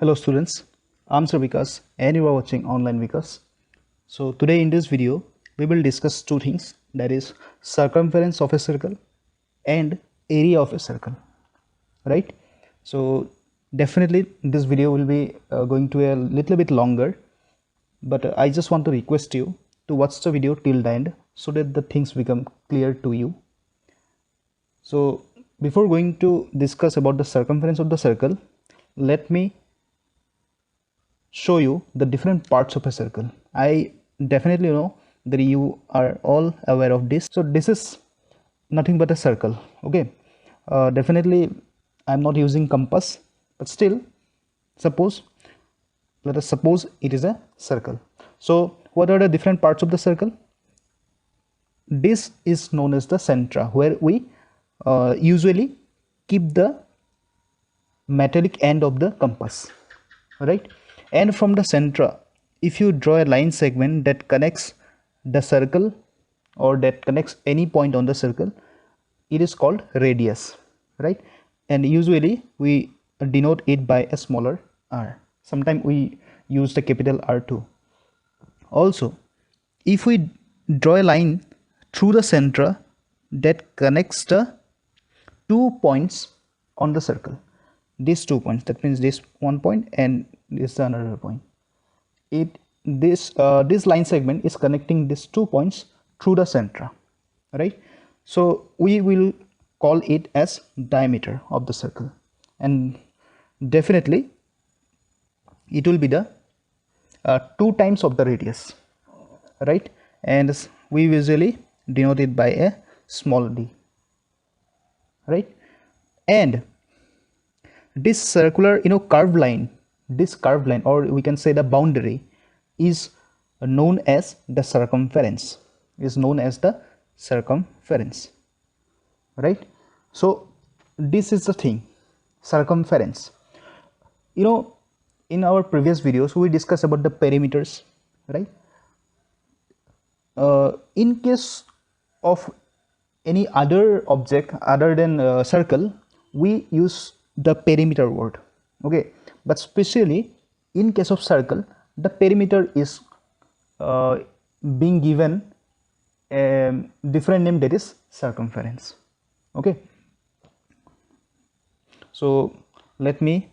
Hello students, I'm Sir Vikas and you are watching Online Vikas. So today in this video we will discuss two things, that is circumference of a circle and area of a circle, right? So definitely this video will be going to a little bit longer, but I just want to request you to watch the video till the end so that the things become clear to you. So before going to discuss about the circumference of the circle, let me show you the different parts of a circle. I definitely know that you are all aware of this. So this is nothing but a circle. Okay, definitely I'm not using compass, but still, suppose let us suppose it is a circle. So what are the different parts of the circle? This is known as the centra, where we usually keep the metallic end of the compass, right? And from the centra, if you draw a line segment that connects the circle or that connects any point on the circle, it is called radius, right? And usually we denote it by a smaller r. Sometimes we use the capital R too. Also, if we draw a line through the centra that connects the 2 points on the circle, these 2 points, that means this one point and this another point, this line segment is connecting these 2 points through the centra, right? So we will call it as diameter of the circle, and definitely it will be the 2 times of the radius, right? And we usually denote it by a small d, right? And this circular curved line, this curved line, or we can say the boundary, is known as the circumference, right? So this is the thing, circumference. In our previous videos we discussed about the perimeters, right? In case of any other object other than circle, we use the perimeter word, okay? But especially in case of circle, the perimeter is being given a different name, that is circumference, okay? So let me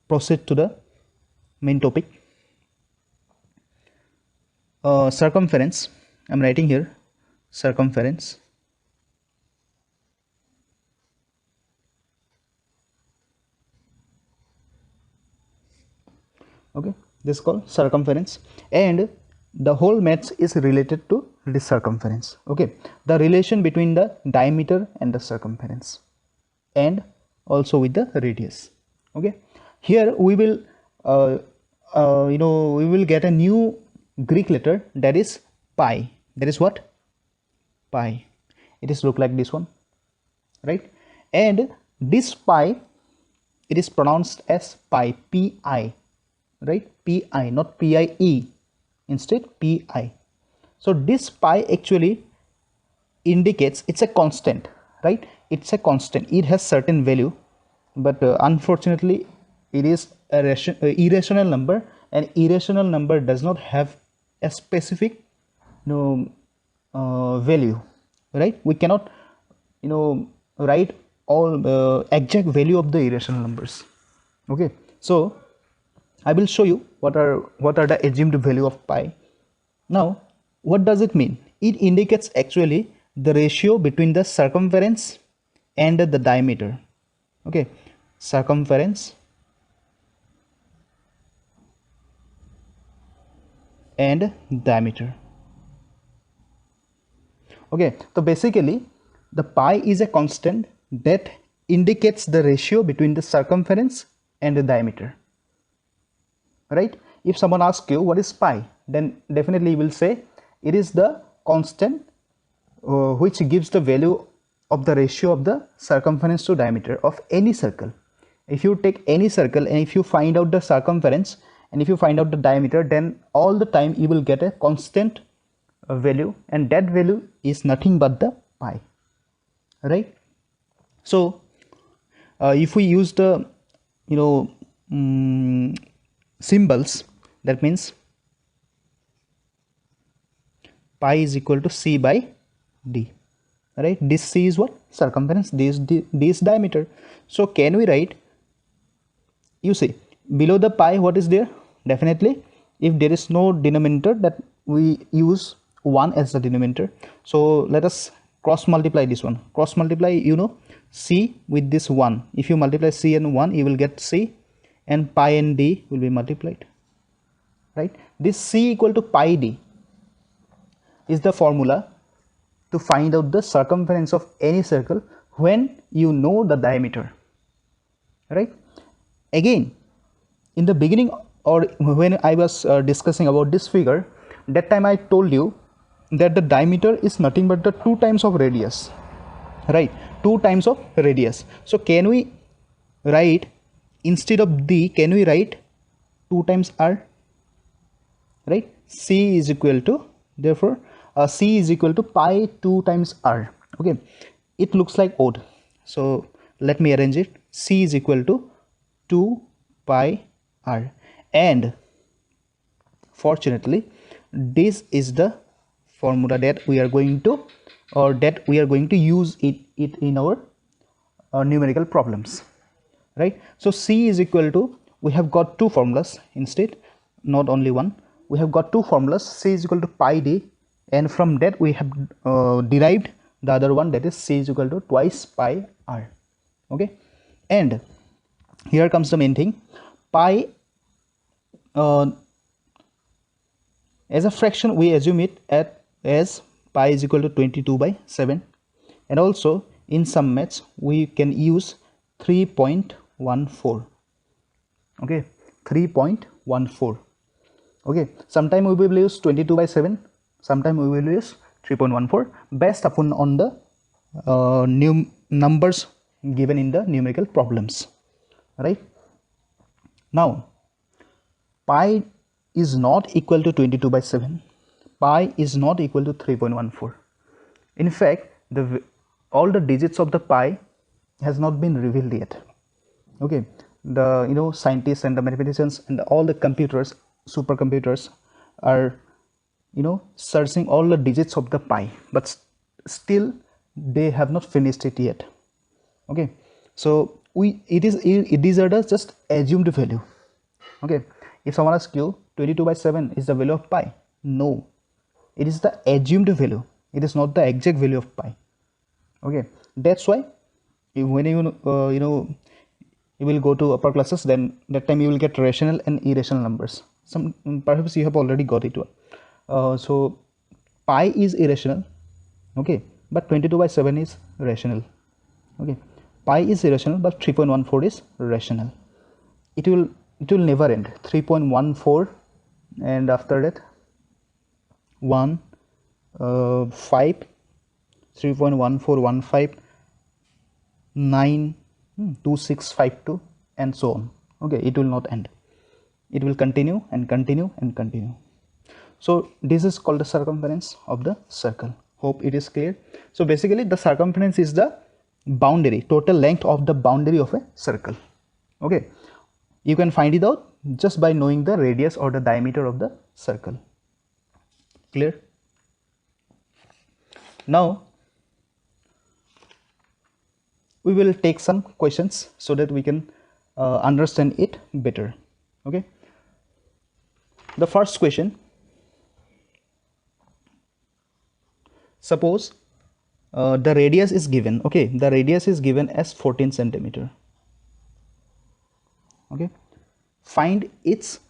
proceed to the main topic. Circumference, I'm writing here circumference. Okay, this is called circumference, and the whole maths is related to this circumference. Okay, the relation between the diameter and the circumference, and also with the radius. Okay, here we will we will get a new Greek letter, that is pi. That is what? Pi. It is look like this one, right? And this pi, it is pronounced as pi, pi, right? Pi, not pie, instead pi. So this pi actually indicates it's a constant, right? It's a constant, it has certain value, but unfortunately it is a irrational number, and irrational number does not have a specific value, right? We cannot write all exact value of the irrational numbers. Okay, so I will show you what are the assumed value of pi. Now what does it mean? It indicates actually the ratio between the circumference and the diameter. Okay, circumference and diameter. Okay, so basically the pi is a constant that indicates the ratio between the circumference and the diameter, right? If someone asks you what is pi, then definitely you will say it is the constant which gives the value of the ratio of the circumference to diameter of any circle. If you take any circle and if you find out the circumference and if you find out the diameter, then all the time you will get a constant value, and that value is nothing but the pi, right? So if we use the you know symbols, that means pi is equal to c by d, right? This c is what? Circumference. This d is diameter. So can we write, you see below the pi what is there? Definitely, if there is no denominator, that we use 1 as the denominator. So let us cross multiply this one. Cross multiply, c with this 1. If you multiply c and 1, you will get c, and pi and d will be multiplied, right? This c equal to pi d is the formula to find out the circumference of any circle when you know the diameter, right? Again, in the beginning, or when I was discussing about this figure, that time I told you that the diameter is nothing but the 2 times of radius, right? 2 times of radius. So can we write, instead of d, can we write 2 times r, right? C is equal to, therefore c is equal to pi 2 times r. Okay, it looks like odd, so let me arrange it. C is equal to 2 pi r, and fortunately this is the formula that we are going to, or that we are going to use it in our numerical problems, right? So C is equal to, we have got two formulas instead, not only one. We have got two formulas. C is equal to pi d, and from that we have derived the other one, that is C is equal to twice pi r. Okay, and here comes the main thing. Pi, as a fraction, we assume it as pi is equal to 22/7, and also in some maths we can use 3.14. okay, 3.14. okay, sometime we will use 22/7, sometime we will use 3.14, based upon on the new numbers given in the numerical problems, right? Now pi is not equal to 22/7, pi is not equal to 3.14. in fact, all the digits of the pi has not been revealed yet. Okay, the scientists and the mathematicians and all the computers, supercomputers, are searching all the digits of the pi, but still they have not finished it yet. Okay, so these are the just assumed value. Okay, if someone asks you 22/7 is the value of pi, no, it is the assumed value, it is not the exact value of pi. Okay, that's why when you will go to upper classes, then that time you will get rational and irrational numbers. Some perhaps you have already got it one. So pi is irrational, okay, but 22/7 is rational. Okay, pi is irrational, but 3.14 is rational. It will never end. 3.14, and after that 1 5 3.1415 9 2652 and so on. Okay, it will not end, it will continue and continue and continue. So this is called the circumference of the circle. Hope it is clear. So basically the circumference is the boundary, total length of the boundary of a circle. Okay, you can find it out just by knowing the radius or the diameter of the circle. Clear? Now we will take some questions so that we can understand it better. Okay, the first question: suppose the radius is given. Okay, the radius is given as 14 centimeter. Okay, find its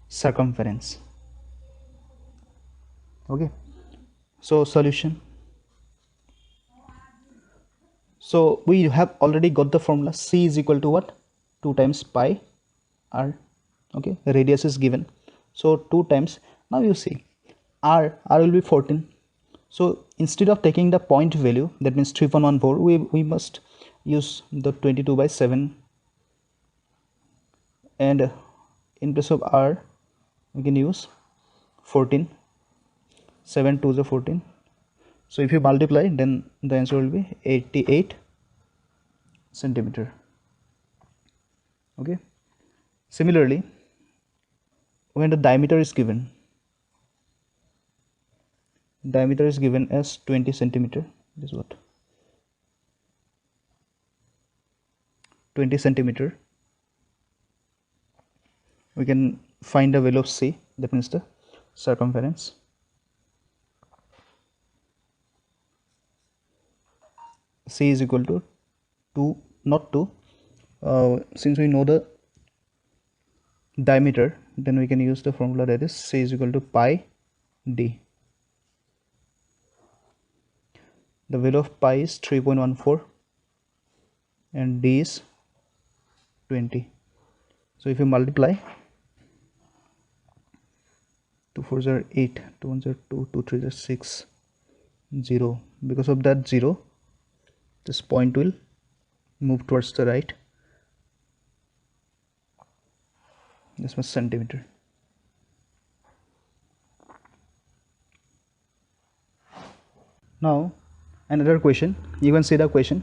circumference. Okay, so solution. So we have already got the formula. C is equal to what? 2 times pi r. Okay, the radius is given, so 2 times. Now you see r will be 14. So instead of taking the point value, that means 3.14, we must use the 22/7, and in place of r we can use 14. 7 2 is 14. So if you multiply, then the answer will be 88 centimeter. Okay, similarly, when the diameter is given as 20 centimeter, this is what 20 centimeter, we can find the value of c, that means the circumference. C is equal to 2, not 2, since we know the diameter, then we can use the formula, that is C is equal to pi d. The value of pi is 3.14 and d is 20. So if you multiply, 2 4s are 8, 2 1s are 2, 2 3s are 6, 0. Because of that 0, this point will move towards the right. This was centimeter. Now another question, you can see the question,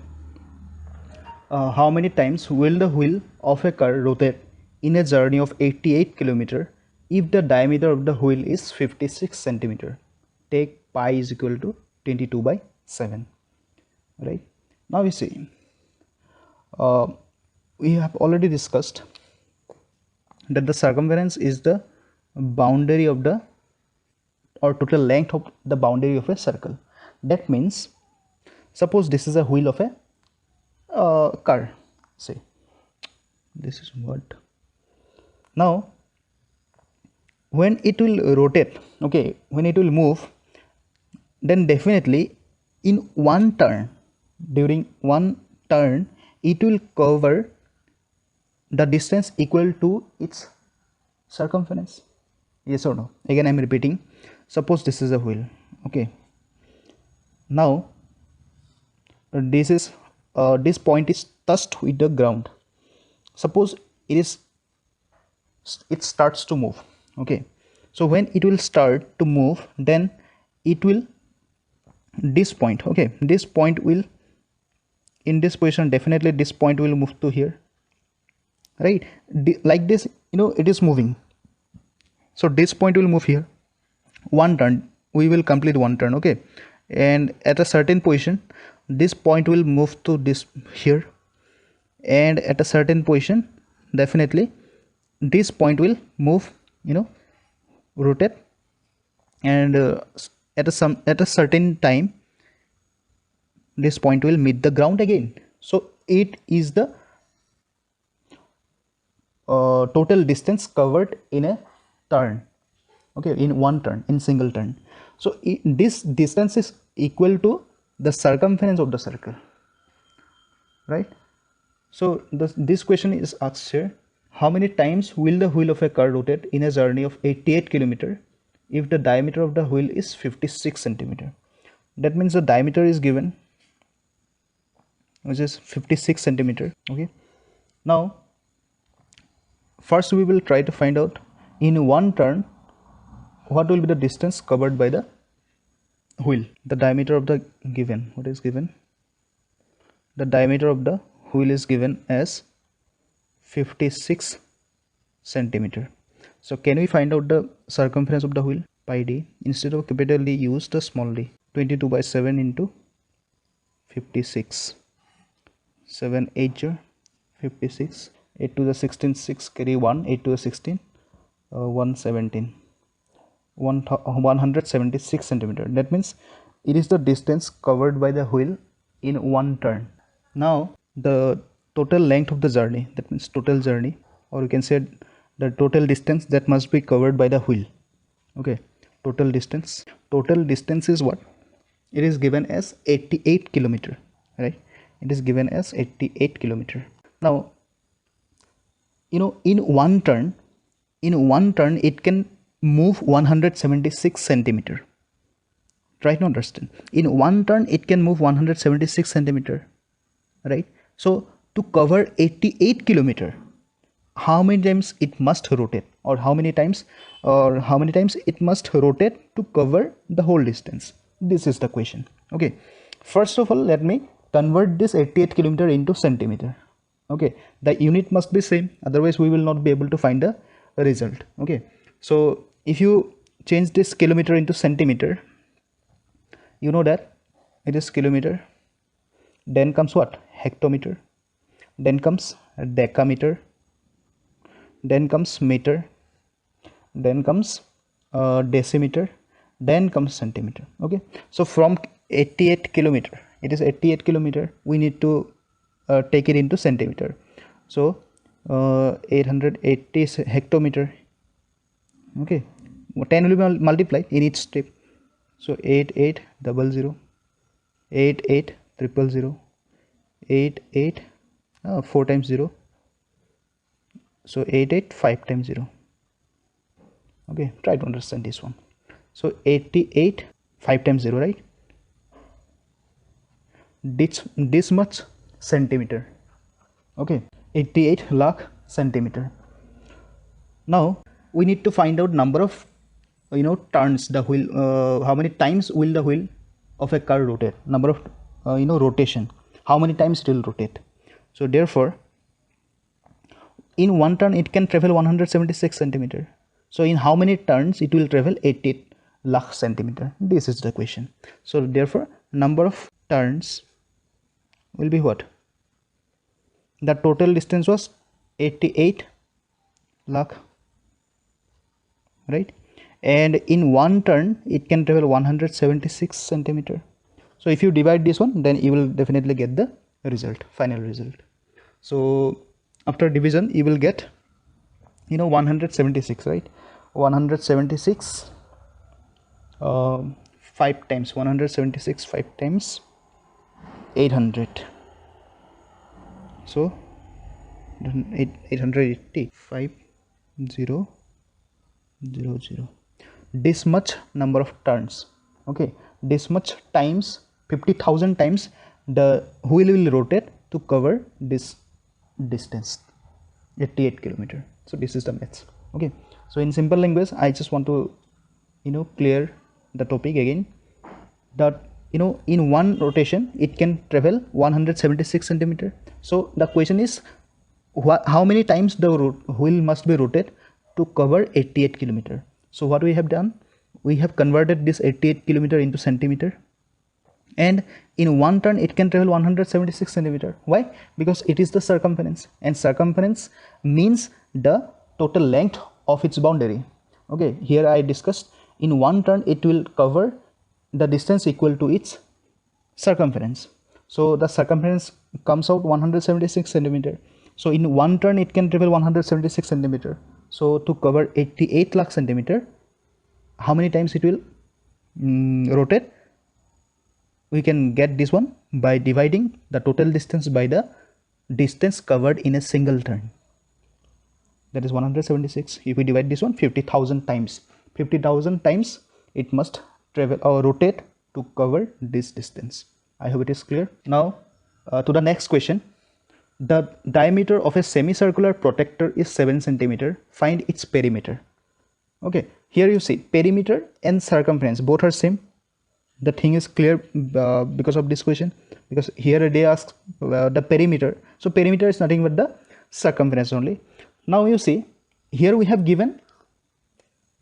how many times will the wheel of a car rotate in a journey of 88 km if the diameter of the wheel is 56 centimeter? Take pi is equal to 22/7. Right, now we see, we have already discussed that the circumference is the boundary of the, or total length of the boundary of a circle. That means, suppose this is a wheel of a car, say this is what. Now when it will rotate, okay, when it will move, then definitely in one turn, during one turn, it will cover the distance equal to its circumference. Yes or no? Again I am repeating, suppose this is a wheel, okay, now this is this point is touched with the ground. Suppose it starts to move, okay, so when it will start to move, then it will, this point, okay, this point will, in this position, definitely this point will move to here, right, like this, you know, it is moving, so this point will move here. One turn, we will complete one turn, okay, and at a certain position this point will move to this here, and at a certain position definitely this point will move, you know, rotate, and at a certain time this point will meet the ground again. So it is the total distance covered in a turn, okay, in one turn, in single turn. So this distance is equal to the circumference of the circle, right? So this question is asked here, how many times will the wheel of a car rotate in a journey of 88 km if the diameter of the wheel is 56 centimeter? That means the diameter is given, which is 56 centimeter, okay. Now first we will try to find out in one turn what will be the distance covered by the wheel. The diameter of the given, what is given, the diameter of the wheel is given as 56 centimeter. So can we find out the circumference of the wheel? Pi d, instead of capital D, use the small d. 22/7 into 56, 7 8 56, 8 to the 16, 6 carry 1, 8 to the 16, 117, 176 centimeter. That means it is the distance covered by the wheel in one turn. Now the total length of the journey, that means total journey, or you can say the total distance that must be covered by the wheel, okay, total distance is what? It is given as 88 kilometer, right? It is given as 88 kilometer. Now, you know, in one turn it can move 176 centimeter. Try to understand, in one turn it can move 176 centimeter, right? So to cover 88 kilometer, how many times it must rotate, or how many times it must rotate to cover the whole distance? This is the question, okay. First of all, let me convert this 88 kilometer into centimeter. Okay, the unit must be same, otherwise we will not be able to find the result. Okay, so if you change this kilometer into centimeter, you know that it is kilometer, then comes what? Hectometer, then comes decameter, then comes meter, then comes decimeter, then comes centimeter. Okay, so from 88 kilometer, it is 88 kilometer, we need to take it into centimeter. So 880 hectometer. Okay, 10 will be multiplied in each step. So 8800, 8800, 88 4 times 0, so 88 5 times 0. Okay, try to understand this one. So 88 5 times 0, right? This much centimeter. Okay, 88 lakh centimeter. Now we need to find out number of turns the wheel, how many times will the wheel of a car rotate, number of rotation, how many times it will rotate. So therefore in one turn it can travel 176 centimeter. So in how many turns it will travel 88 lakh centimeter? This is the question. So therefore number of turns will be what? The total distance was 88 lakh, right? And in one turn it can travel 176 centimeter. So if you divide this one, then you will definitely get the result, final result. So after division you will get 176, right? 176 5 times 176 5 times 800, so 880 5000, this much number of turns. Okay, this much times 50,000 times the wheel will rotate to cover this distance, 88 kilometer. So this is the maths. Okay, so in simple language I just want to clear the topic again, that in one rotation it can travel 176 centimeter. So the question is how many times the wheel must be rotated to cover 88 kilometer. So what we have done, we have converted this 88 kilometer into centimeter, and in one turn it can travel 176 centimeter. Why? Because it is the circumference, and circumference means the total length of its boundary. Okay, here I discussed in one turn it will cover the distance equal to its circumference. So the circumference comes out 176 centimeter. So in one turn it can travel 176 centimeter. So to cover 88 lakh centimeter, how many times it will rotate? We can get this one by dividing the total distance by the distance covered in a single turn. That is 176. If we divide this one 50,000 times, 50,000 times it must travel or rotate to cover this distance. I hope it is clear. Now to the next question. The diameter of a semicircular protector is 7 centimeter. Find its perimeter. Okay, here you see perimeter and circumference both are same. The thing is clear because of this question, because here they ask the perimeter. So perimeter is nothing but the circumference only. Now you see here we have given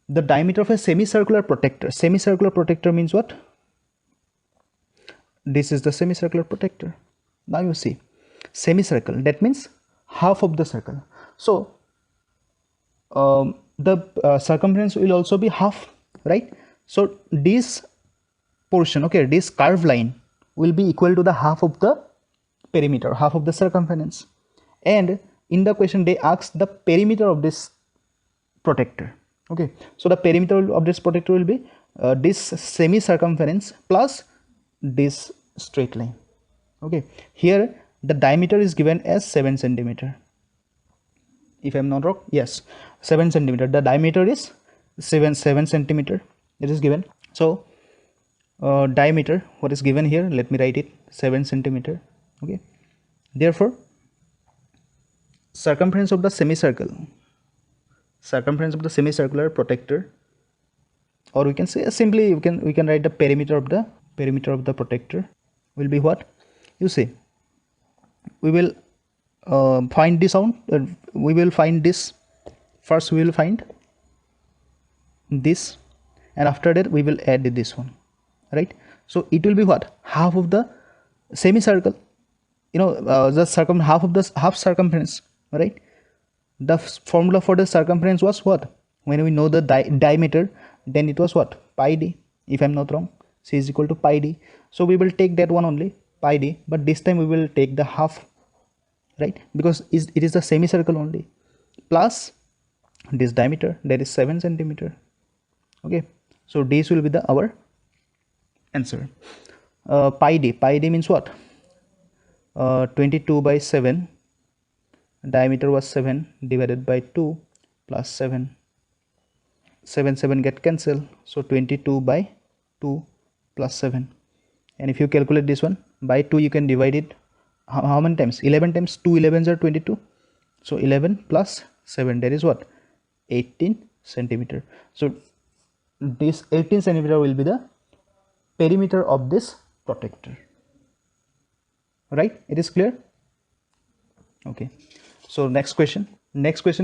the diameter of a semicircular protector. Semicircular protector means what? This is the semicircular protector. Now you see semicircle, that means half of the circle. So the circumference will also be half, right? So this portion, okay, this curved line will be equal to the half of the perimeter, half of the circumference. And in the question they ask the perimeter of this protector. Okay, so the perimeter of this protector will be this semi circumference plus this straight line. Okay, here the diameter is given as 7 centimeter. If I am not wrong, yes, 7 centimeter. The diameter is 7 centimeter. It is given. So diameter, what is given here? Let me write it, 7 centimeter. Okay. Therefore, circumference of the semicircle, circumference of the semicircular protector, or we can say simply we can write the perimeter of the protector will be what? You see, we will find this out. We will find this first. We will find this, and after that we will add this one, right? So it will be what, half of the semicircle, the half of the half circumference, right? The formula for the circumference was what, when we know the diameter, then it was what, pi d, if I'm not wrong. C is equal to pi d. So we will take that one only, pi d, but this time we will take the half, right? Because it is the semicircle only, plus this diameter, that is 7 centimeter. Okay, so this will be the our answer. Pi d means what, 22 by 7, diameter was 7, divided by 2 plus 7, 7 get cancelled, so 22 by 2 plus 7. And if you calculate this one by 2, you can divide it how many times, 11 times. 2 11s are 22, so 11 plus 7, that is what, 18 centimeter. So this 18 centimeter will be the perimeter of this protector, right? It is clear? Okay, so next question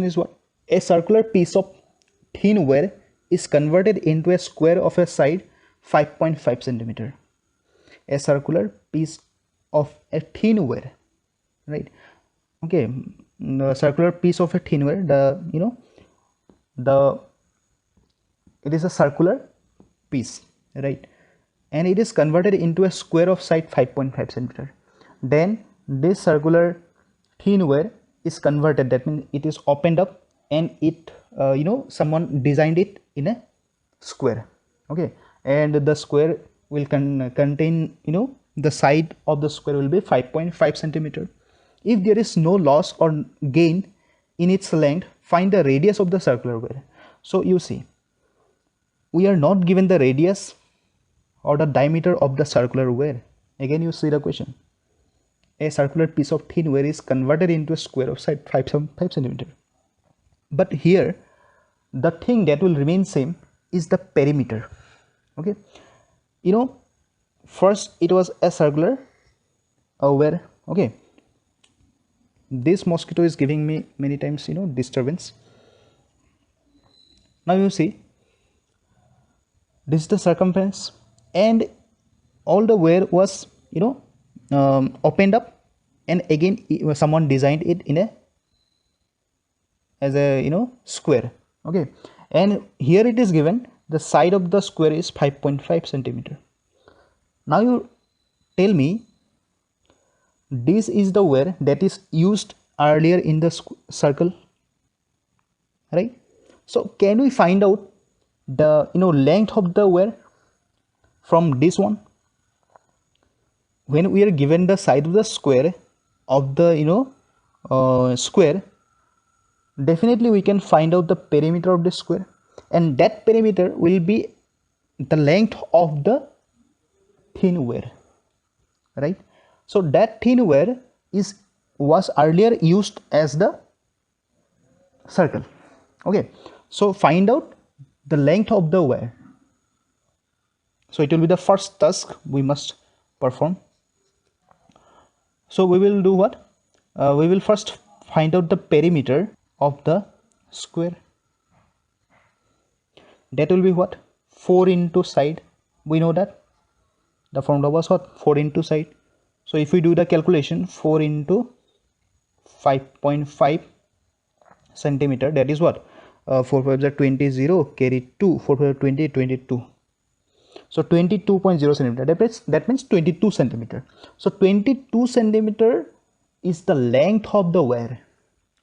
is what, a circular piece of thin wire is converted into a square of a side 5.5 centimeter. A circular piece of a thin wire, right? Okay, the circular piece of a thin wire, it is a circular piece, right? And it is converted into a square of side 5.5 centimeter. Then this circular thin wire is converted, that means it is opened up, and it someone designed it in a square. Okay, and the square will contain, the side of the square will be 5.5 centimeter. If there is no loss or gain in its length, find the radius of the circular wire. So you see, we are not given the radius or the diameter of the circular wire. Again, you see the question. A circular piece of thin wire is converted into a square of side 5 centimeter. But here, the thing that will remain same is the perimeter. Okay, first it was a circular wire. Okay, this mosquito is giving me many times disturbance. Now you see, this is the circumference, and all the wire was opened up, and again someone designed it in a as a square. Okay, and here it is given the side of the square is 5.5 centimeter. Now you tell me, this is the wire that is used earlier in the circle, right? So can we find out the length of the wire from this one? When we are given the side of the square of the square, definitely we can find out the perimeter of the square, and that perimeter will be the length of the thin wire, right? So that thin wire was earlier used as the circle. Okay, so find out the length of the wire. So it will be the first task we must perform. So we will do what? We will first find out the perimeter of the square. That will be what? 4 into side. We know that the formula was what? 4 into side. So if we do the calculation, 4 into 5.5 centimeter, that is what? 4 5s are 20, 0, carry 2, 4 5 20, 22. So 22.0 centimeter, that means 22 centimeter. So 22 centimeter is the length of the wire.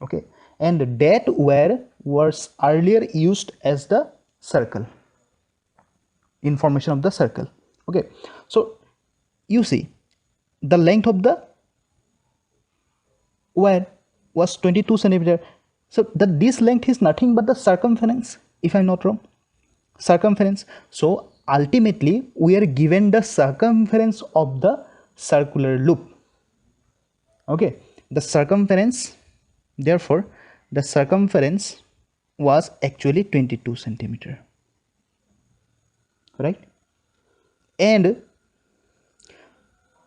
Okay, and that wire was earlier used as the circle, information of the circle. Okay, so you see, the length of the wire was 22 centimeter. So this length is nothing but the circumference, if I'm not wrong, circumference. So ultimately we are given the circumference of the circular loop. Okay, the circumference, therefore the circumference was actually 22 centimeter, right? And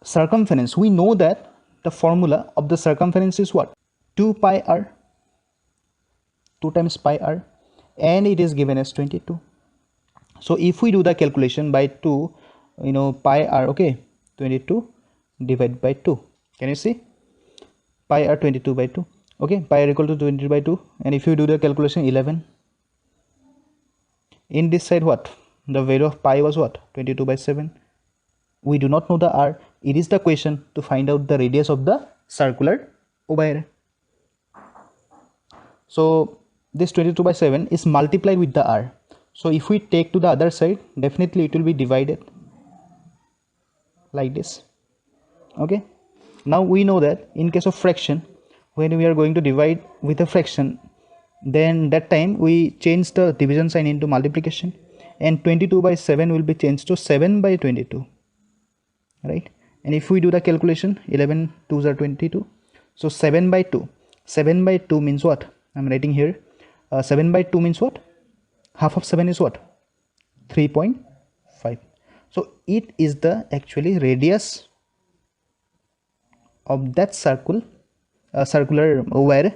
circumference, we know that the formula of the circumference is what? 2 pi r, 2 times pi r, and it is given as 22. So if we do the calculation by 2, pi r, okay, 22 divided by 2, can you see? Pi r 22 by 2, okay, pi r equal to 22 by 2, and if you do the calculation, 11. In this side, what? The value of pi was what? 22 by 7. We do not know the r. It is the question to find out the radius of the circular oval. So this 22 by 7 is multiplied with the r. So if we take to the other side, definitely it will be divided like this. Okay. Now we know that in case of fraction, when we are going to divide with a fraction, then that time we change the division sign into multiplication, and 22 by 7 will be changed to 7 by 22, right? And if we do the calculation, 11 2s are 22, so 7 by 2, 7 by 2 means what? I'm writing here, 7 by 2 means what? Half of 7 is what? 3.5. so it is the actually radius of that circular oval,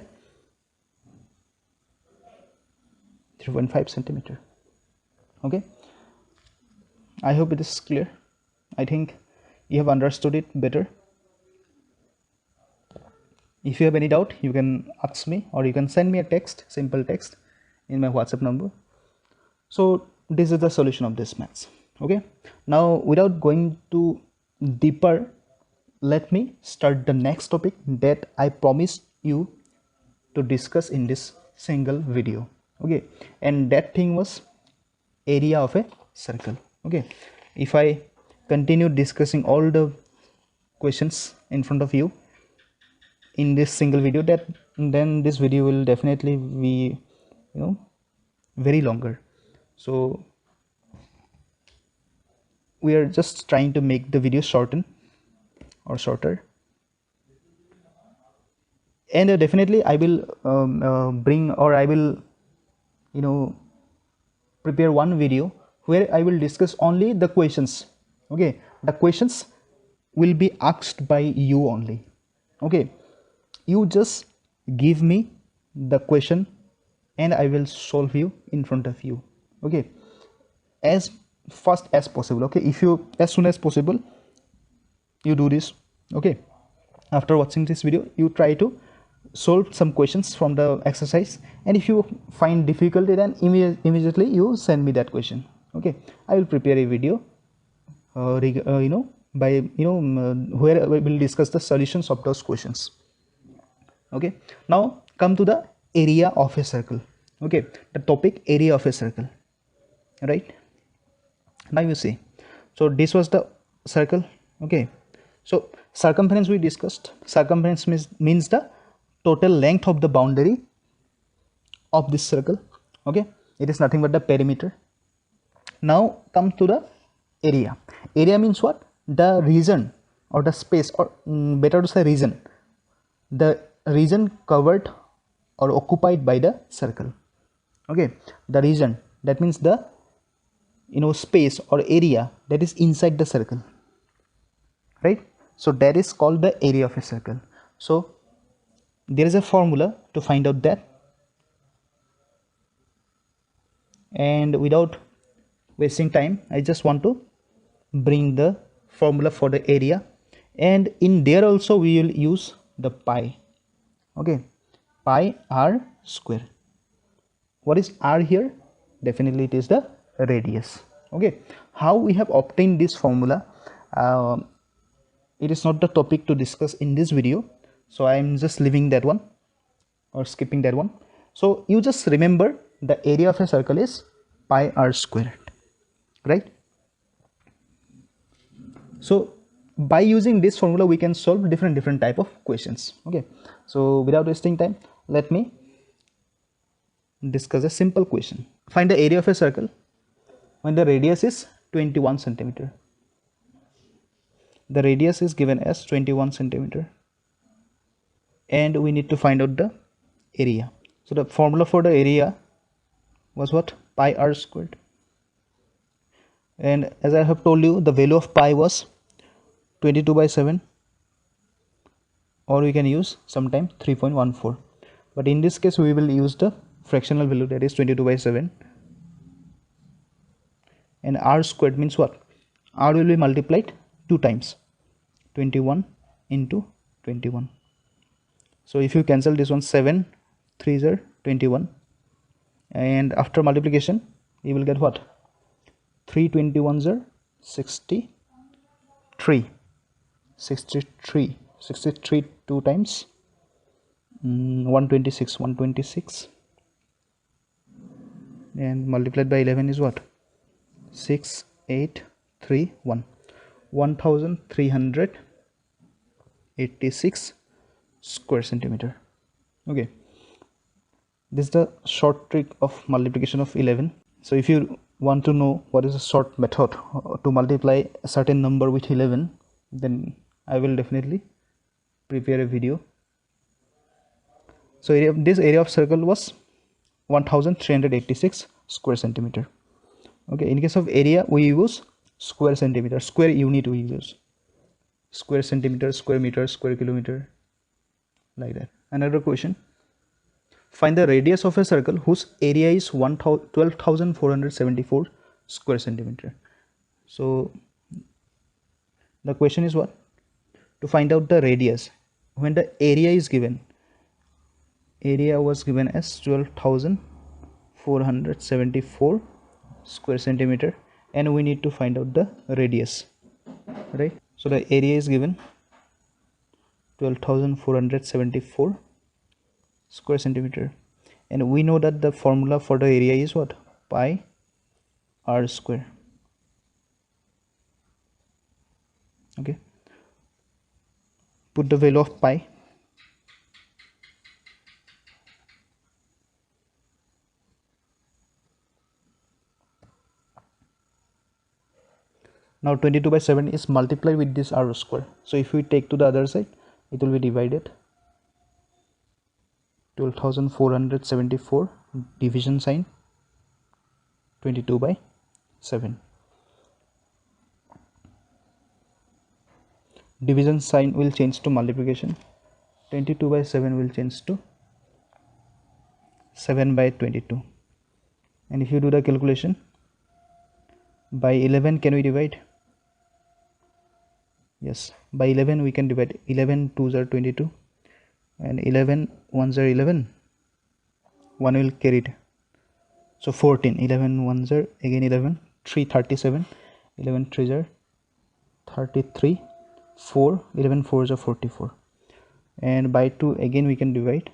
3.5 centimeter. Okay, I hope it is clear. I think you have understood it better. If you have any doubt, you can ask me, or you can send me a text, simple text, in my WhatsApp number. So this is the solution of this maths. Okay, now without going to deeper, let me start the next topic that I promised you to discuss in this single video. Okay, and that thing was area of a circle. Okay, if I continue discussing all the questions in front of you in this single video, then this video will definitely be very longer. So we are just trying to make the video shorter, and definitely I will bring, or I will prepare one video where I will discuss only the questions. Okay, the questions will be asked by you only. Okay, you just give me the question and I will solve you in front of you. Okay, as fast as possible. Okay, if you as soon as possible you do this. Okay, after watching this video, you try to solve some questions from the exercise, and if you find difficulty, then immediately you send me that question. Okay, I will prepare a video where we will discuss the solutions of those questions. Okay, now come to the area of a circle. Okay, the topic area of a circle, right? Now you see, so this was the circle. Okay, so circumference we discussed. Circumference means the total length of the boundary of this circle. Okay, it is nothing but the perimeter. Now come to the area. Area means what? The region or the space, or better to say region, the region covered or occupied by the circle. Okay, the region, that means the space or area that is inside the circle, right? So that is called the area of a circle. So there is a formula to find out that, and without wasting time, I just want to bring the formula for the area, and in there also we will use the pi. Okay, pi r square. What is r here? Definitely it is the radius. Okay, how we have obtained this formula, it is not the topic to discuss in this video, so I am just leaving that one or skipping that one. So you just remember the area of a circle is pi r squared, right? So by using this formula we can solve different type of questions. Okay, so without wasting time, let me discuss a simple question. Find the area of a circle when the radius is 21 centimeter. The radius is given as 21 centimeter, and we need to find out the area. So the formula for the area was what? Pi r squared. And as I have told you, the value of pi was 22 by 7, or we can use sometime 3.14, but in this case we will use the fractional value, that is 22 by 7. And r squared means what? R will be multiplied 2 times, 21 into 21. So if you cancel this one, 7 3s are 21, and after multiplication you will get what? 321s are 63. 63 2 times 126, and multiplied by 11 is what? 6831, 1386 square centimeter. Okay, this is the short trick of multiplication of 11. So if you want to know what is the short method to multiply a certain number with 11, then I will definitely prepare a video. So this area of circle was 1386 square centimeter. Okay, in case of area we use square centimeter, square unit we use, square centimeter, square meter, square kilometer, like that. Another question: find the radius of a circle whose area is 12,474 square centimeter. So the question is what? To find out the radius when the area is given. Area was given as 12,474 square centimeter, and we need to find out the radius, right? So the area is given 12,474 square centimeter, and we know that the formula for the area is what? Pi r square. Okay, put the value of pi. Now 22 by 7 is multiplied with this r square, so if we take to the other side, it will be divided. 12,474 division sign 22 by 7. Division sign will change to multiplication. 22 by 7 will change to 7 by 22. And if you do the calculation, by 11 can we divide? Yes, by 11 we can divide. 11 2s are 22, and 11 1s are 11. 1 will carry it, so 14. 11 1s are again 11. 3 37. 11 3s are 33. 4 11 4s are 44, and by 2 again we can divide.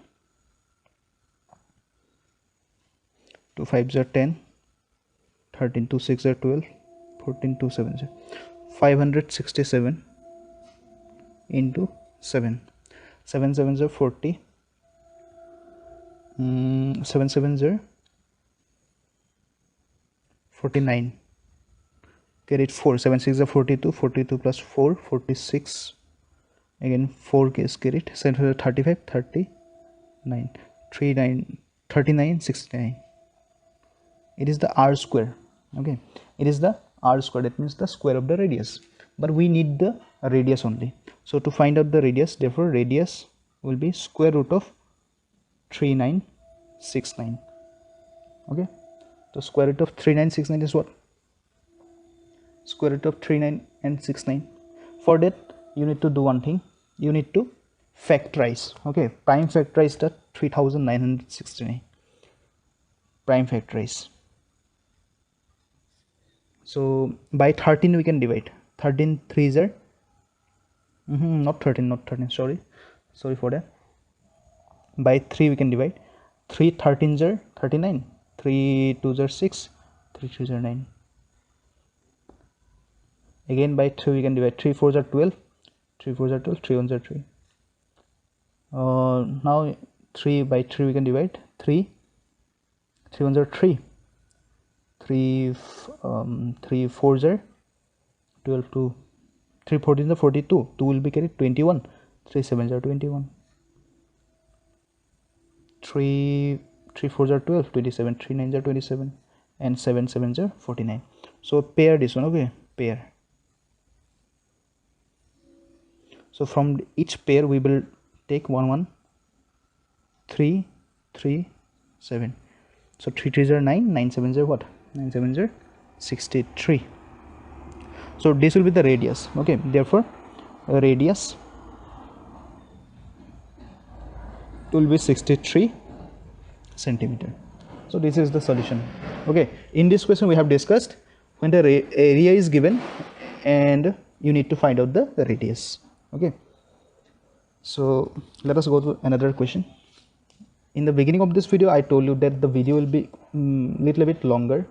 2 5s are 10. 13 2 6 are 12. 14 2 7s are 567 into 7. 7 7s are 40. 7 7s are 49. Carry 4. 7 6 are 42. 42 plus 4 46. Again 4 is carried. 7 35 39. 39 39 69. It is the r square. Okay, it is the r square, that means the square of the radius, but we need the radius only. So to find out the radius, therefore radius will be square root of 3969. Okay, so square root of 3969 is what? Square root of 3969. For that you need to do one thing, you need to factorize. Okay, prime factorize the 3969. Prime factorize. So by 13 we can divide. 13 3s are not 13, sorry for that. By 3 we can divide. 3 13s are 39. 3 2s are 6. 3 3s are 9. Again by 3 we can divide. 3 4s are 12. 3 4s are 12. 3 1s are 3. Now 3 by 3 we can divide. 3 1s are 3. 3 4s are 12. 2 3 14s are 42. 2 will be carried. 21. 3 7s are 21. 3 4s are 12. 27. 3 9s are 27, and 7 7s are 49. So pair this one. Okay, pair. So from each pair we will take 1 1 3 3 7. So 3 3s are 9, 9 7s are what? 9 7s are 63. So this will be the radius. Okay, therefore radius will be 63 centimeter. So this is the solution. Okay, in this question we have discussed when the area is given and you need to find out the radius. Okay, so let us go to another question. In the beginning of this video I told you that the video will be little bit longer.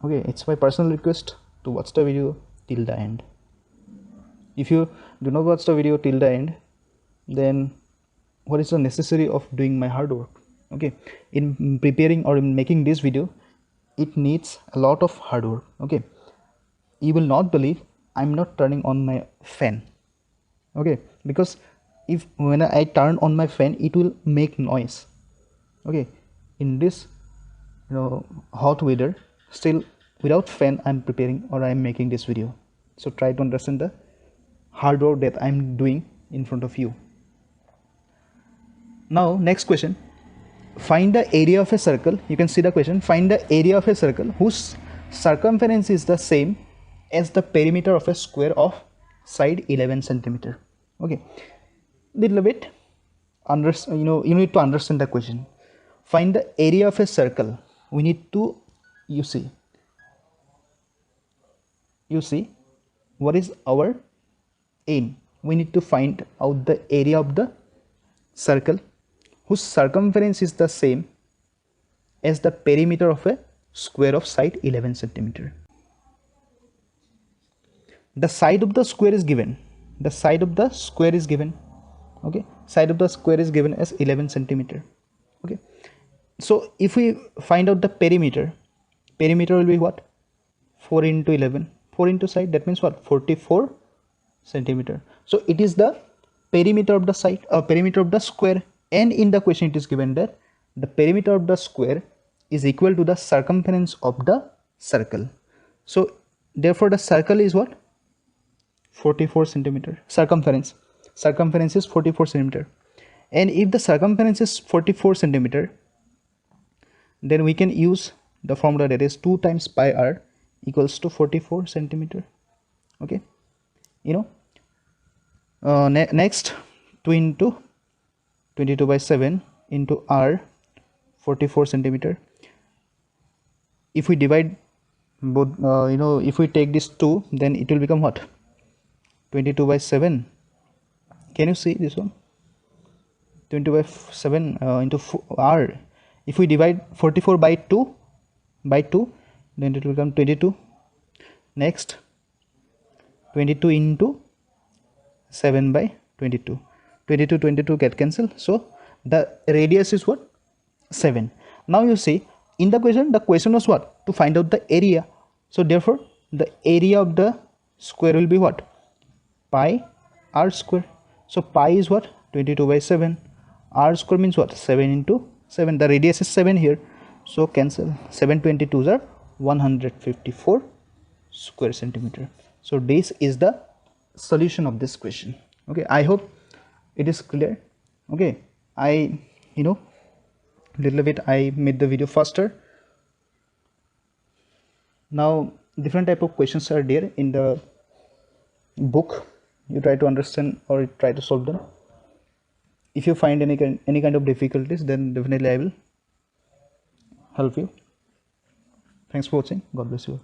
Okay, it's my personal request to watch the video till the end. If you do not watch the video till the end, then what is the necessary of doing my hard work? Okay, in preparing or in making this video, it needs a lot of hard work. Okay, you will not believe I'm not turning on my fan. Okay, because if when I turn on my fan, it will make noise. Okay, in this hot weather, still without fan I'm preparing or I'm making this video. So try to understand the hard work that I'm doing in front of you. Now next question, find the area of a circle. You can see the question, find the area of a circle whose circumference is the same as the perimeter of a square of side 11 centimeter. Okay, little bit you need to understand the question. Find the area of a circle. We need to you see what is our aim. We need to find out the area of the circle whose circumference is the same as the perimeter of a square of side 11 centimeter. The side of the square is given. The side of the square is given. Okay, side of the square is given as 11 centimeter. Okay, so if we find out the perimeter will be what? 4 into 11, 4 into side, that means what? 44 centimeter. So it is the perimeter of the side or perimeter of the square, and in the question it is given that the perimeter of the square is equal to the circumference of the circle. So therefore the circle is what? 44 centimeter. Circumference is 44 centimeter, and if the circumference is 44 centimeter, then we can use the formula, that is 2 times pi r equals to 44 centimeter. Okay, next 2 into 22 by 7 into r 44 centimeter. If we divide both, if we take this 2, then it will become what? 22 by 7. Can you see this one? 20 by 7 into r. If we divide 44 by 2, then it will become 22. Next 22 into 7 by 22. 22 get cancelled. So the radius is what? 7. Now you see in the question was what? To find out the area. So therefore the area of the square will be what? Pi r square. So pi is what? 22 by 7. R square means what? 7 into 7. The radius is 7 here. So cancel. 722s are 154 square centimeter. So this is the solution of this question. Okay, I hope it is clear. Okay, I little bit I made the video faster. Now different type of questions are there in the book. You try to understand or try to solve them. If you find any kind of difficulties, then definitely I will help you. Thanks for watching. God bless you.